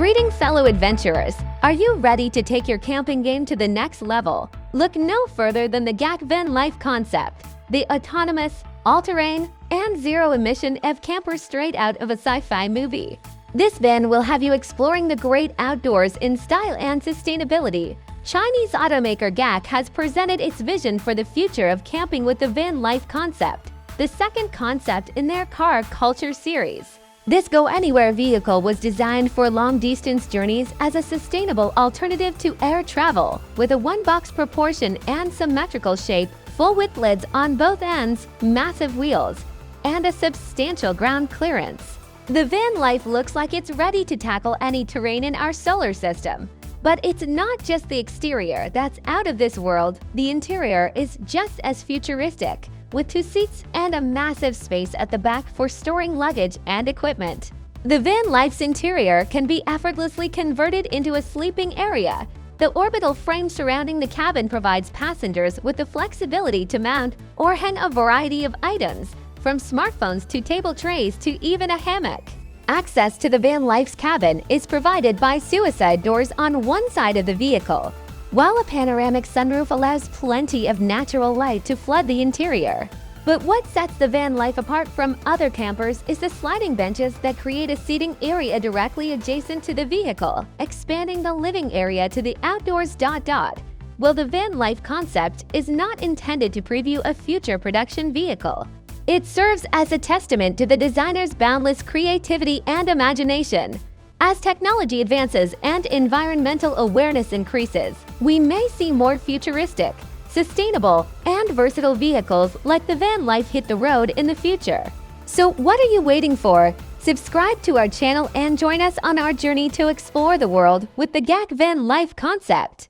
Greeting fellow adventurers! Are you ready to take your camping game to the next level? Look no further than the GAC Van Life Concept, the autonomous, all-terrain, and zero-emission EV camper straight out of a sci-fi movie. This van will have you exploring the great outdoors in style and sustainability. Chinese automaker GAC has presented its vision for the future of camping with the Van Life Concept, the second concept in their car culture series. This go-anywhere vehicle was designed for long-distance journeys as a sustainable alternative to air travel, with a one-box proportion and symmetrical shape, full-width lids on both ends, massive wheels, and a substantial ground clearance. The van life looks like it's ready to tackle any terrain in our solar system. But it's not just the exterior that's out of this world, the interior is just as futuristic, with 2 seats and a massive space at the back for storing luggage and equipment. The van life's interior can be effortlessly converted into a sleeping area. The orbital frame surrounding the cabin provides passengers with the flexibility to mount or hang a variety of items, from smartphones to table trays to even a hammock. Access to the van life's cabin is provided by suicide doors on one side of the vehicle, while a panoramic sunroof allows plenty of natural light to flood the interior. But what sets the van life apart from other campers is the sliding benches that create a seating area directly adjacent to the vehicle, expanding the living area to the outdoors. While the van life concept is not intended to preview a future production vehicle, it serves as a testament to the designer's boundless creativity and imagination. As technology advances and environmental awareness increases, we may see more futuristic, sustainable, and versatile vehicles like the van life hit the road in the future. So what are you waiting for? Subscribe to our channel and join us on our journey to explore the world with the GAC Van Life Concept.